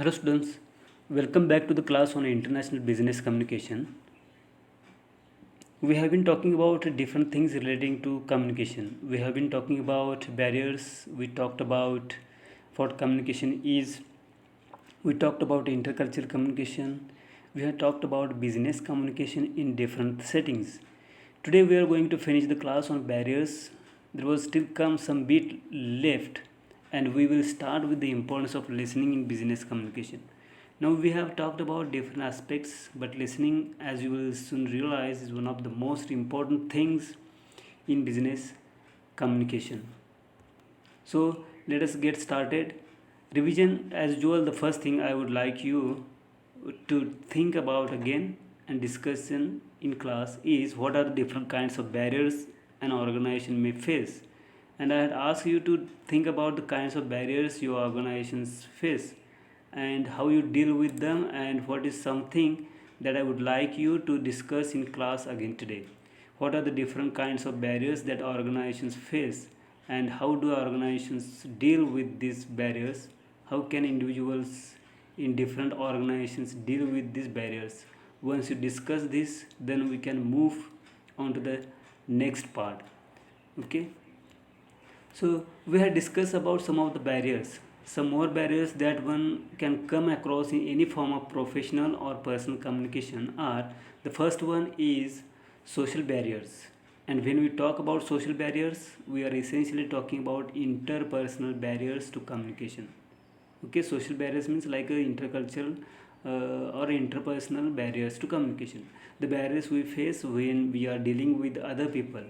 Hello students, welcome back to the class on international business communication. We have been talking about different things relating to communication. We have been talking about barriers, we talked about what communication is, we talked about intercultural communication, we have talked about business communication in different settings. Today we are going to finish the class on barriers. There was still come some bit left and we will start with the importance of listening in business communication. Now we have talked about different aspects, but listening, as you will soon realize, is one of the most important things in business communication. So let us get started. Revision, as usual, the first thing I would like you to think about again and discussion in class is what are the different kinds of barriers an organization may face. And I had asked you to think about the kinds of barriers your organizations face and how you deal with them, and what is something that I would like you to discuss in class again today. What are the different kinds of barriers that organizations face, and how do organizations deal with these barriers? How can individuals in different organizations deal with these barriers? Once you discuss this, then we can move on to the next part. Okay, so we have discussed about some of the barriers. Some more barriers that one can come across in any form of professional or personal communication are: the first one is social barriers. And when we talk about social barriers, we are essentially talking about interpersonal barriers to communication. Okay, social barriers means like a intercultural or interpersonal barriers to communication. The barriers we face when we are dealing with other people,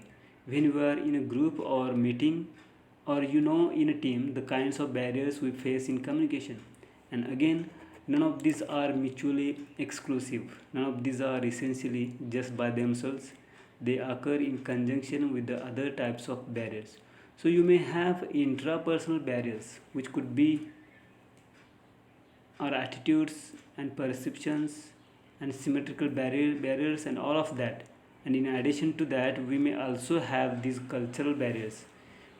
when we are in a group or meeting, or in a team, the kinds of barriers we face in communication. And again, none of these are mutually exclusive, none of these are essentially just by themselves. They occur in conjunction with the other types of barriers. So you may have intrapersonal barriers, which could be our attitudes and perceptions and symmetrical barriers and all of that. And in addition to that, we may also have these cultural barriers,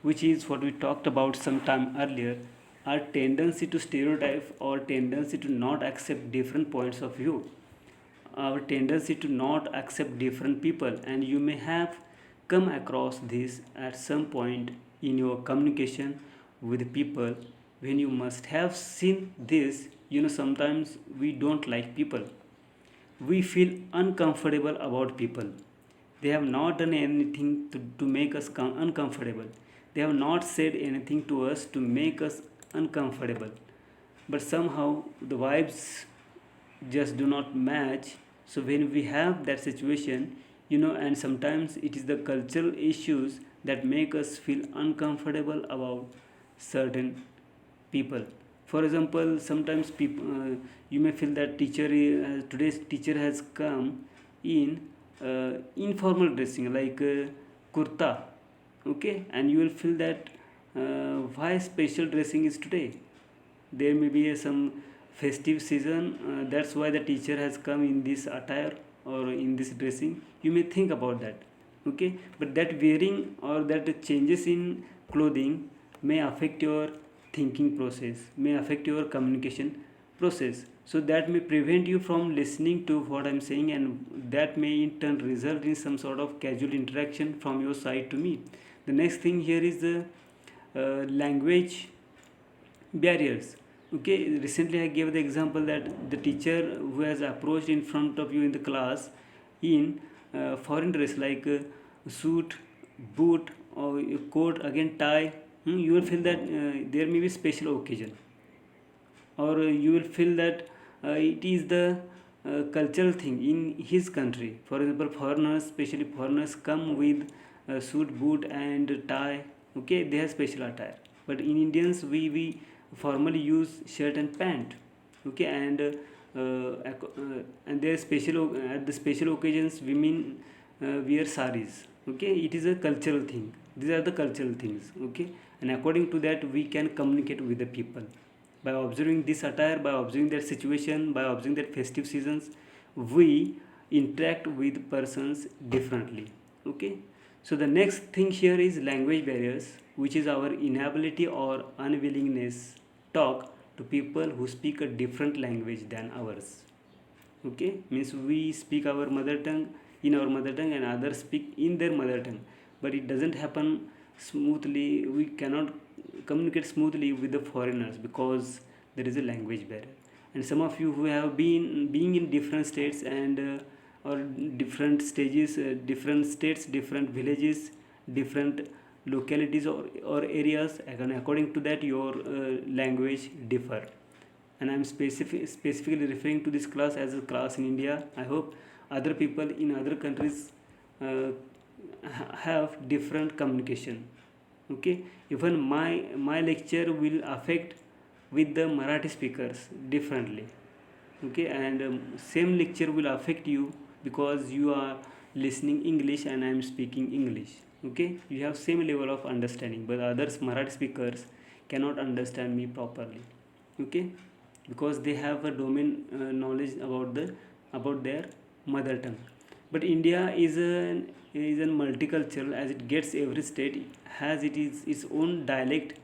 which is what we talked about some time earlier: our tendency to stereotype or tendency to not accept different points of view, our tendency to not accept different people. And you may have come across this at some point in your communication with people, when you must have seen this. Sometimes we don't like people, we feel uncomfortable about people. They have not done anything to make us uncomfortable. They have not said anything to us to make us uncomfortable. But somehow the vibes just do not match. So when we have that situation, and sometimes it is the cultural issues that make us feel uncomfortable about certain people. For example, sometimes people, you may feel that today's teacher has come in informal dressing like kurta, okay, and you will feel that why special dressing is today. There may be some festive season, that's why the teacher has come in this attire or in this dressing. You may think about that, okay, but that wearing or that changes in clothing may affect your thinking process, may affect your communication process. So that may prevent you from listening to what I'm saying, and that may in turn result in some sort of casual interaction from your side to me. The next thing here is the language barriers. Okay, recently I gave the example that the teacher who has approached in front of you in the class in foreign dress like suit, boot, or a coat, again tie. You will feel that there may be special occasion, or you will feel that it is the cultural thing in his country. For example, foreigners, especially foreigners, come with suit, boot, and tie. Okay, they have special attire. But in Indians, we formally use shirt and pant. Okay, and there special at the special occasions, women wear saris. Okay, it is a cultural thing. These are the cultural things. Okay, and according to that, we can communicate with the people by observing this attire, by observing that situation, by observing that festive seasons. We interact with persons differently. Okay, so the next thing here is language barriers, which is our inability or unwillingness talk to people who speak a different language than ours. Okay, means we speak our mother tongue in our mother tongue and others speak in their mother tongue, but it doesn't happen smoothly. We cannot communicate smoothly with the foreigners because there is a language barrier. And some of you who have been being in different states and or different stages, different states, different villages, different localities or areas, and according to that your language differ. And I'm specifically referring to this class as a class in India. I hope other people in other countries uh, have different communication. Okay, even my lecture will affect with the Marathi speakers differently. Okay, and same lecture will affect you because you are listening English and I am speaking English. Okay, you have same level of understanding, but others Marathi speakers cannot understand me properly. Okay, because they have a domain knowledge about their mother tongue. But India is a multicultural, as it gets every state has its own dialect,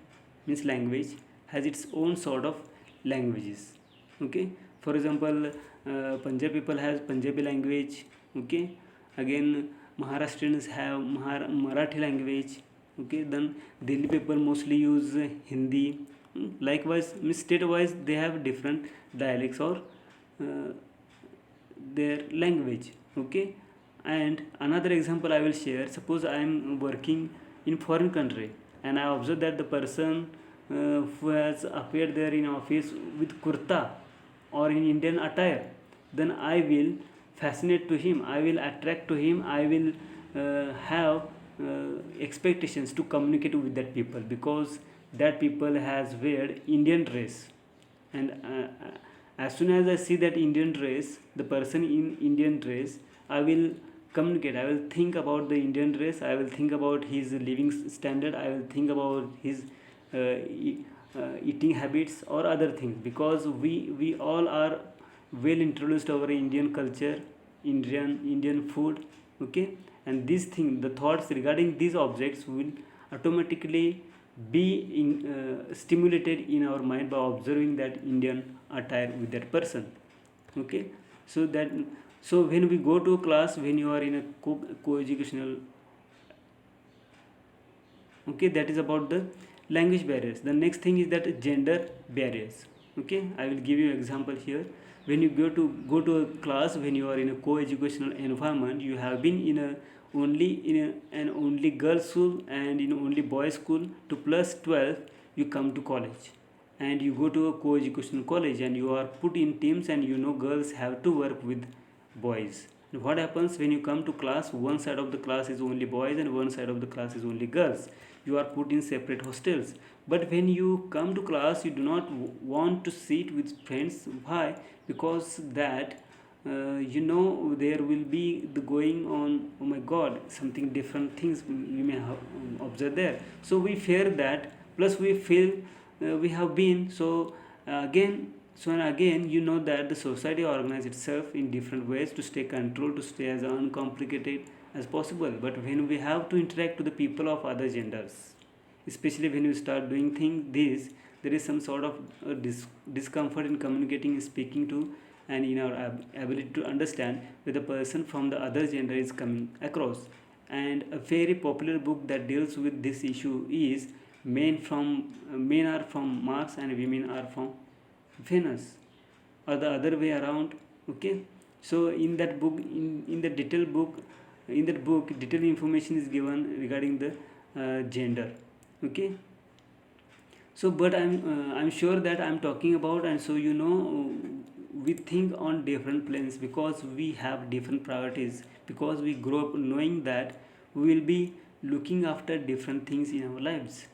means language, has its own sort of languages. Okay, for example, Punjab people has Punjabi language. Okay, again Maharashtrians have Marathi language. Okay, then Delhi people mostly use Hindi. Likewise, means state wise they have different dialects or uh, their language. Okay, and another example I will share. Suppose I am working in foreign country and I observe that the person who has appeared there in office with kurta or in Indian attire, then I will fascinate to him, I will attract to him, I will have expectations to communicate with that people because that people has wear Indian dress. And as soon as I see that Indian dress, the person in Indian dress, I will communicate, I will think about the Indian dress, I will think about his living standard, I will think about his eating habits or other things, because we all are well introduced our Indian culture, Indian food. Okay, and these things, the thoughts regarding these objects will automatically be stimulated in our mind by observing that Indian attire with that person. Okay, so that, so when we go to a class, when you are in a co-educational, okay, that is about the language barriers. The next thing is that gender barriers. Okay, I will give you an example here. When you go to a class, when you are in a co-educational environment, you have been in a only in an only girls school and in only boys school to plus 12, you come to college and you go to a co-educational college and you are put in teams, and you know girls have to work with boys. And what happens when you come to class? One side of the class is only boys and one side of the class is only girls. You are put in separate hostels. But when you come to class, you do not want to sit with friends. Why? Because that you know there will be the going on, oh my god, something different things we may have observed there. So we fear that, plus we feel we have been so again. So and again, you know that the society organizes itself in different ways to stay controlled, to stay as uncomplicated as possible. But when we have to interact with the people of other genders, especially when you start doing things this, there is some sort of discomfort in communicating, speaking to, and in our ability to understand where the person from the other gender is coming across. And a very popular book that deals with this issue is Men Are From Mars and Women Are From Venus, or the other way around. Okay, so in that book, in the detailed book, in that book detailed information is given regarding the gender. Okay, so but I'm sure that I'm talking about, and so you know we think on different planes because we have different priorities, because we grow up knowing that we will be looking after different things in our lives.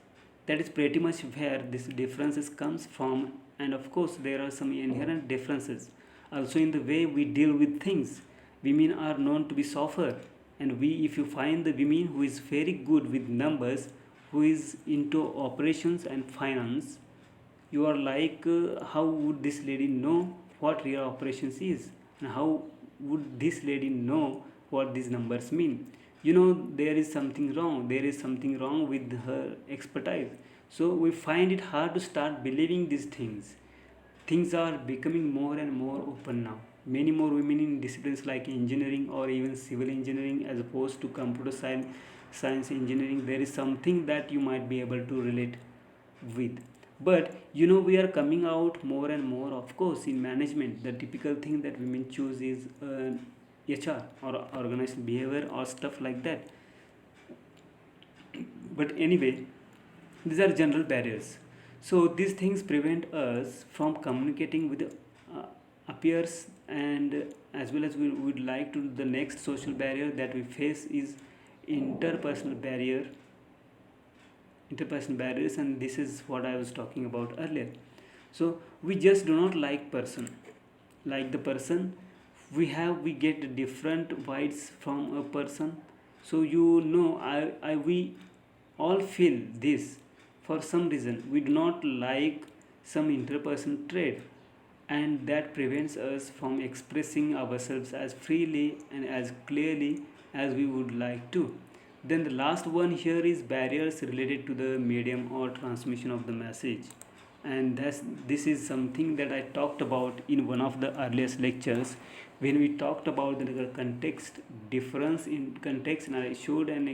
That is pretty much where this differences comes from. And of course there are some inherent differences also in the way we deal with things. Women are known to be softer, and we, if you find the women who is very good with numbers, who is into operations and finance, you are like how would this lady know what real operations is, and how would this lady know what these numbers mean? You know there is something wrong, there is something wrong with her expertise. So we find it hard to start believing these things. things are becoming more and more open now. Many more women in disciplines like engineering or even civil engineering as opposed to computer science engineering. There is something that you might be able to relate with. But we are coming out more and more, of course, in management. The typical thing that women choose is HR or organized behavior or stuff like that. But anyway, these are general barriers. So these things prevent us from communicating with peers, and as well as we would like to. The next social barrier that we face is interpersonal barrier, interpersonal barriers, and this is what I was talking about earlier. So we just do not like the person we get different vibes from a person. So we all feel this. For some reason we do not like some interpersonal trait, and that prevents us from expressing ourselves as freely and as clearly as we would like to. Then the last one here is barriers related to the medium or transmission of the message. And this is something that I talked about in one of the earliest lectures when we talked about the context difference in context, and I showed an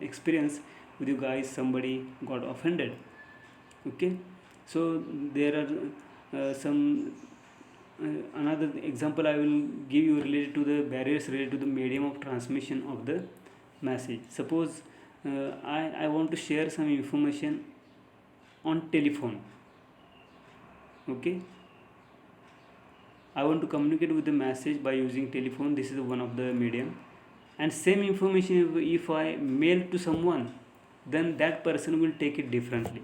experience with you guys. Somebody got offended. Okay, so there are some another example I will give you related to the barriers related to the medium of transmission of the message. Suppose I want to share some information on telephone. Okay, I want to communicate with the message by using telephone. This is one of the medium. And same information, if I mail to someone, then that person will take it differently.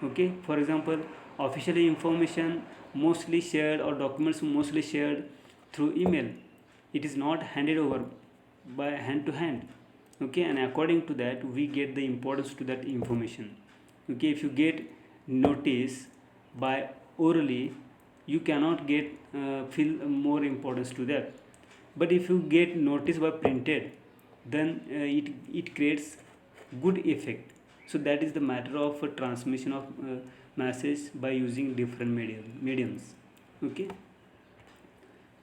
Okay, for example, officially information mostly shared or documents mostly shared through email. It is not handed over by hand to hand. Okay, and according to that we get the importance to that information. Okay, if you get notice by orally, you cannot get feel more importance to that. But if you get notice by printed, then it creates good effect. So that is the matter of transmission of message by using different mediums. Okay,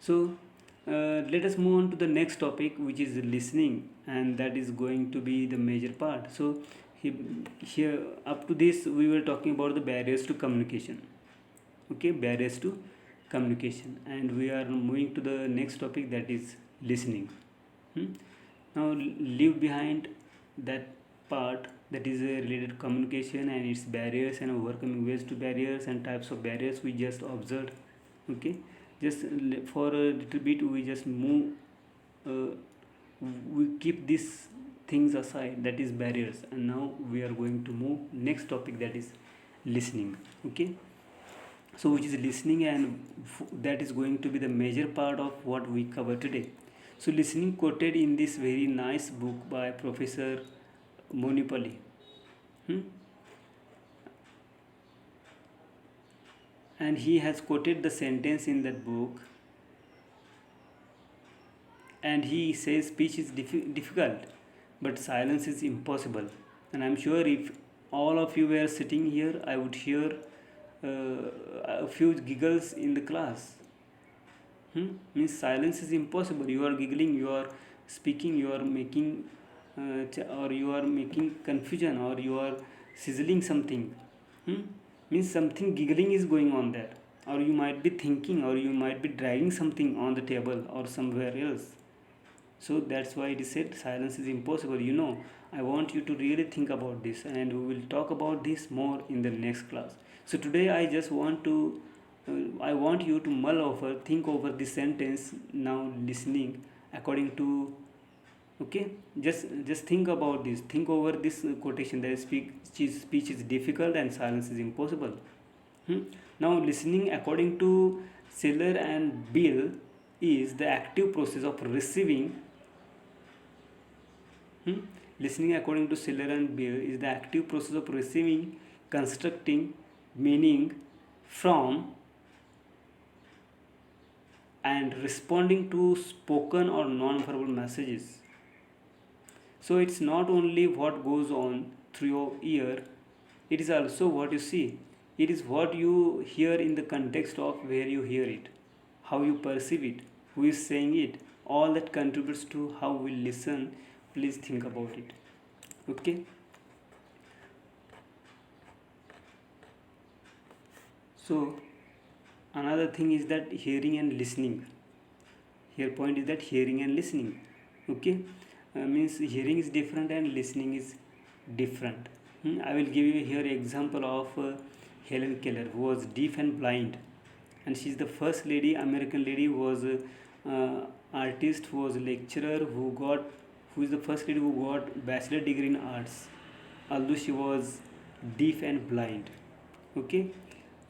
so let us move on to the next topic, which is listening, and that is going to be the major part. So here up to this we were talking about the barriers to communication. Okay, barriers to communication, and we are moving to the next topic, that is listening. Hmm? Now leave behind that part that is related to communication and its barriers and overcoming ways to barriers and types of barriers we just observed. Okay, just for a little bit we just move, uh, we keep these things aside, that is barriers, and now we are going to move next topic, that is listening. Okay, so which is listening, and that is going to be the major part of what we cover today. So listening quoted in this very nice book by Professor Monipally. Hmm? And he has quoted the sentence in that book, and he says speech is difficult but silence is impossible. And I'm sure if all of you were sitting here, I would hear a few giggles in the class. Means silence is impossible. You are giggling, you are speaking, you are making or you are making confusion, or you are sizzling something. Means something giggling is going on there, or you might be thinking, or you might be dragging something on the table or somewhere else. So that's why it is said silence is impossible. I want you to really think about this, and we will talk about this more in the next class. So today I just I want you to mull over, think over this sentence now, listening according to. Okay, just think about this, think over this quotation, that speech is difficult and silence is impossible. Now listening according to Seller and Bill is the active process of receiving. Listening according to Seller and Bill is the active process of receiving, constructing meaning from, and responding to spoken or non-verbal messages. So it's not only what goes on through your ear, it is also what you see. It is what you hear in the context of where you hear it, how you perceive it, who is saying it. All that contributes to how we listen. Please think about it. Okay. So another thing is that hearing and listening. Here point is that hearing and listening. Okay. Means hearing is different and listening is different. I will give you here example of Helen Keller, who was deaf and blind, and she's the first lady, American lady, who was artist, who was a lecturer, who is the first lady who got bachelor degree in arts, although she was deaf and blind. Okay,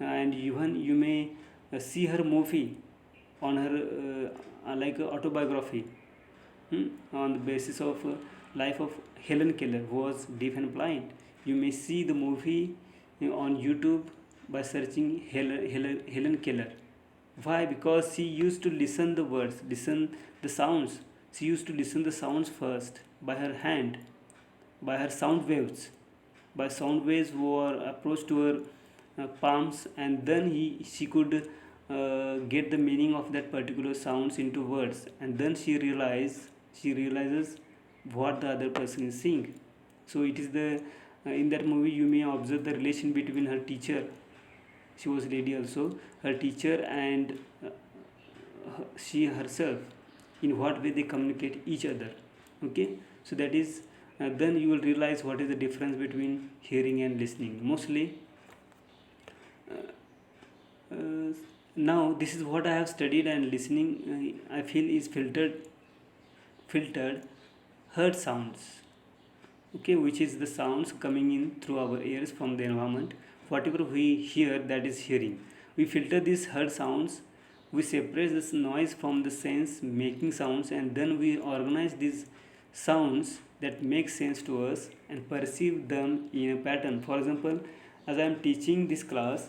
and even you may see her movie on her like autobiography, on the basis of life of Helen Keller, who was deaf and blind. You may see the movie on YouTube by searching Helen Keller. Why? Because she used to listen the words, listen the sounds. She used to listen the sounds first by her hand, by her sound waves, by sound waves who are approached to her palms, and then she could get the meaning of that particular sounds into words, and then she realizes what the other person is saying. So it is the in that movie you may observe the relation between her teacher, she was lady also, her teacher and she herself, in what way they communicate each other. Okay, so that is then you will realize what is the difference between hearing and listening. Mostly uh, now this is what I have studied, and listening I feel is filtered heard sounds. Okay, which is the sounds coming in through our ears from the environment. Whatever we hear, that is hearing. We filter these heard sounds, we separate this noise from the sense making sounds, and then we organize these sounds that make sense to us and perceive them in a pattern. For example, as I am teaching this class,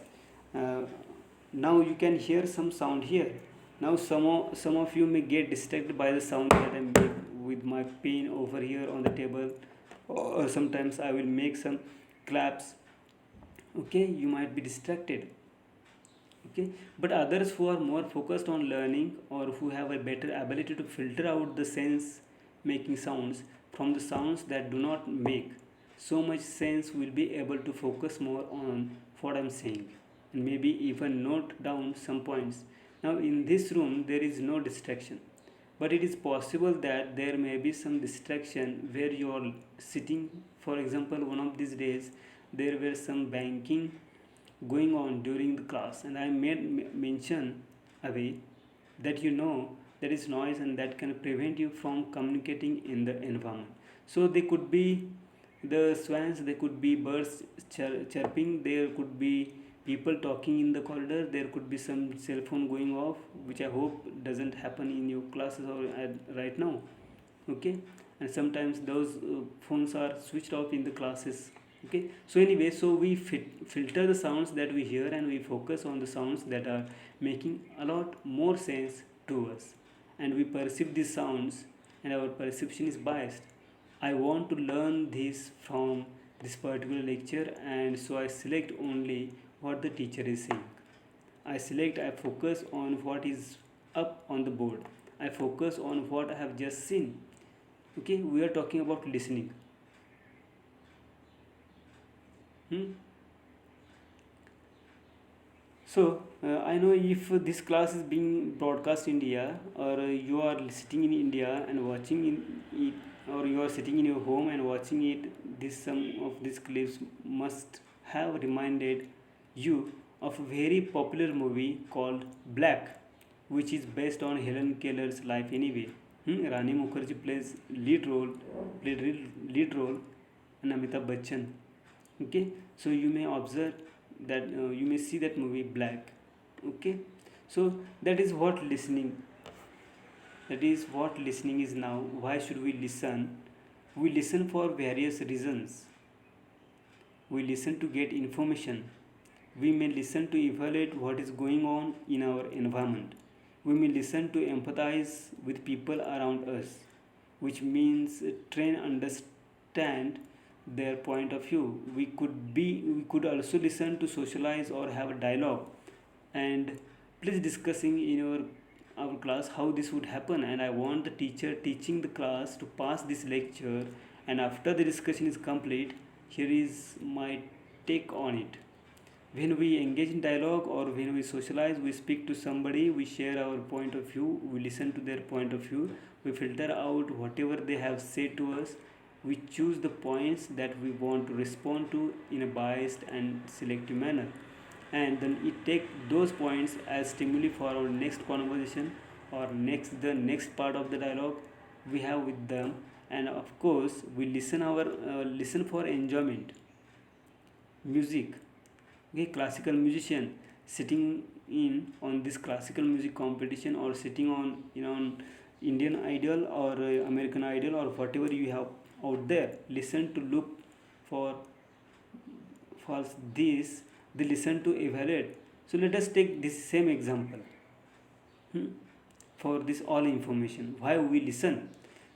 uh, now you can hear some sound here. Now some of you may get distracted by the sound that I make with my pen over here on the table, or sometimes I will make some claps. Okay, you might be distracted. Okay, but others who are more focused on learning, or who have a better ability to filter out the sense making sounds from the sounds that do not make so much sense, will be able to focus more on what I'm saying, and maybe even note down some points. Now in this room there is no distraction, but it is possible that there may be some distraction where you are sitting. For example, one of these days there were some banking going on during the class, and I made mention away that there is noise and that can prevent you from communicating in the environment. So they could be the swans, there could be birds chirping, there could be people talking in the corridor, there could be some cell phone going off, which I hope doesn't happen in your classes or right now. Okay, and sometimes those phones are switched off in the classes. Okay, so anyway, so we filter the sounds that we hear, and we focus on the sounds that are making a lot more sense to us, and we perceive these sounds, and our perception is biased. I want to learn this from this particular lecture, and so I select only what the teacher is saying. I focus on what is up on the board. I focus on what I have just seen. Okay, we are talking about listening. Hmm? So I know if this class is being broadcast in India, or you are sitting in India and watching it, or you are sitting in your home and watching it, this some of these clips must have reminded you of a very popular movie called Black, which is based on Helen Keller's life anyway. Rani Mukherjee played lead role, and Amitabh Bachchan. Okay, so you may observe that you may see that movie Black. Okay, so that is what listening is. Now why should we listen? We listen for various reasons. We listen to get information. We may listen to evaluate what is going on in our environment. We may listen to empathize with people around us, which means train understand their point of view. We could also listen to socialize or have a dialogue. And please discussing in our class how this would happen, and I want the teacher teaching the class to pass this lecture. And after the discussion is complete, here is my take on it. When we engage in dialogue or when we socialize, we speak to somebody, we share our point of view, we listen to their point of view, we filter out whatever they have said to us, we choose the points that we want to respond to in a biased and selective manner, and then we take those points as stimuli for our next conversation or next part of the dialogue we have with them. And of course we listen for enjoyment. Music, okay, classical musician sitting in on this classical music competition, or sitting on on Indian Idol or American Idol or whatever you have out there, listen to look for for this, they listen to evaluate. So let us take this same example, hmm, for this all information why we listen.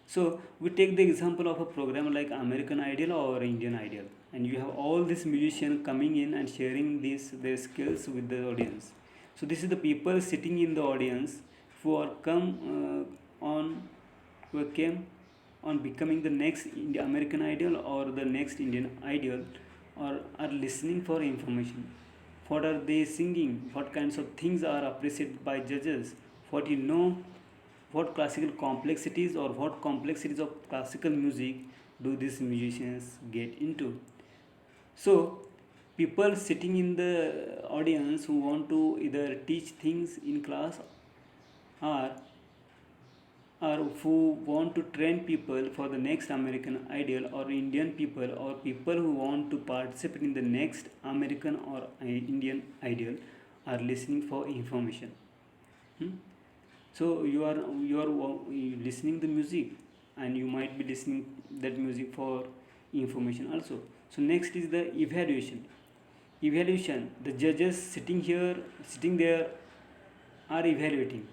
So we take the example of a program like American Idol or Indian Idol, and you have all these musicians coming in and sharing this their skills with the audience. So this is the people sitting in the audience who are come on who came on becoming the next American Idol or the next Indian Idol, or are listening for information. What are they singing? What kinds of things are appreciated by judges? What what classical complexities or what complexities of classical music do these musicians get into? So, people sitting in the audience who want to either teach things in class, or who want to train people for the next American Idol, or Indian people, or people who want to participate in the next American or Indian Idol, are listening for information. Hmm? So you listening the music, and you might be listening that music for information also. So next is the evaluation. Evaluation, the judges sitting there are evaluating,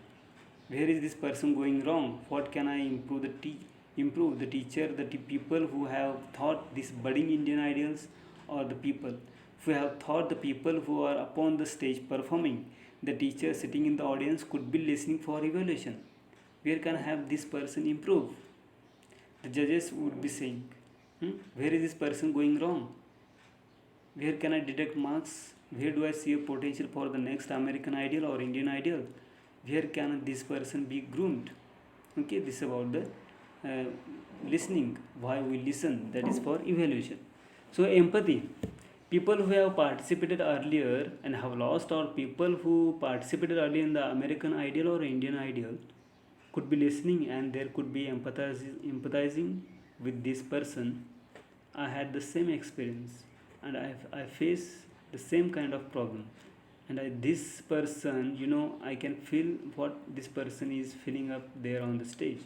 where is this person going wrong, what can I improve improve the teacher, people who have taught these budding Indian Idols, or the people who have taught the people who are upon the stage performing. The teacher sitting in the audience could be listening for evaluation, where can I have this person improve. The judges would be saying, where is this person going wrong, where can I deduct marks, where do I see a potential for the next American Idol or Indian Idol, where can this person be groomed. Okay, this is about the uh, listening, why we listen, that is for evaluation. So empathy, people who have participated earlier and have lost, or people who participated earlier in the American Idol or Indian Idol, could be listening, and there could be empathizing with this person. I had the same experience, and I face the same kind of problem, and this person, I can feel what this person is feeling up there on the stage.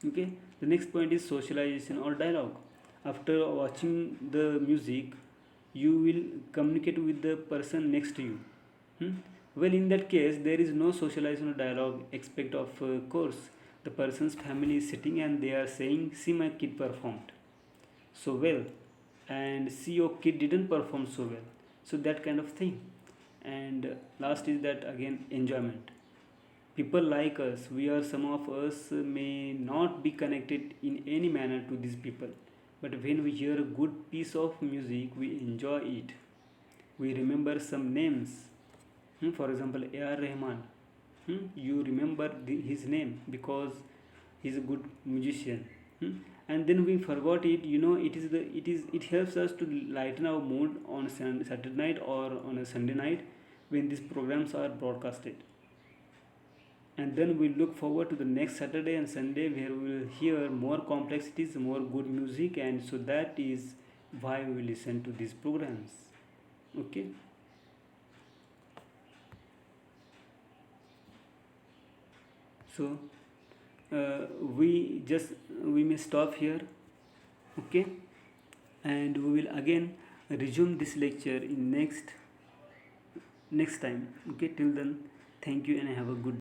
Okay, the next point is socialization or dialogue. After watching the music, you will communicate with the person next to you. Hmm? Well, in that case, there is no socialization or dialogue aspect of course. The person's family is sitting and they are saying, see, my kid performed so well, and see, your kid didn't perform so well. So that kind of thing. And last is that again, enjoyment. People like us, we are, some of us may not be connected in any manner to these people, but when we hear a good piece of music, we enjoy it. We remember some names. For example, A.R. Rahman. You remember his name because he's a good musician. And then we forgot it. It helps us to lighten our mood on Saturday night or on a Sunday night when these programs are broadcasted. And then we look forward to the next Saturday and Sunday, where we will hear more complexities, more good music, and so that is why we listen to these programs. Okay. So we may stop here. Okay, and we will again resume this lecture in next time. Okay, till then, thank you and have a good